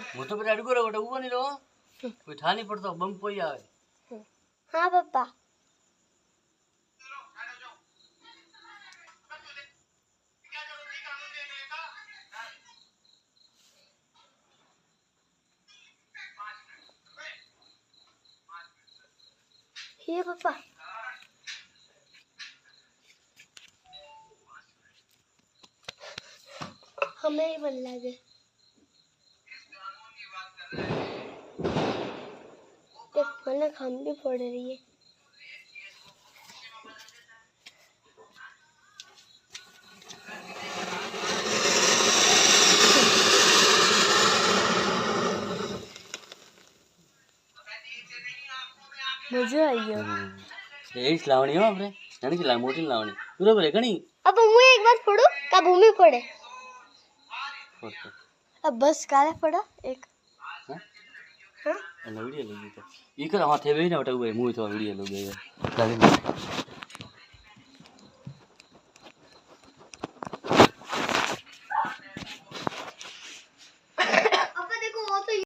હું તો પેલા અડગો રહ્યો ઉભો નહીં રહો કોઈ ઠા નહીં પડતો બમ કોઈ આવે हाँ पापा ये पापा हमें ही बन लगे मैंने खाम भी पड़ रही है मजा आई गया એ જ લાવણી હો આપણે નાની કે મોટી લાવણી બરોબર હે ઘણી अब मैं एक बात पढ़ू का भूमि पढ़े अब बस काला पढ़ा एक हाँ हाँ વિડીયો લઈ ગયો ઈ કર હાથે બેહીને વટા ઉભે મુય તો વિડીયો લઈ ગયો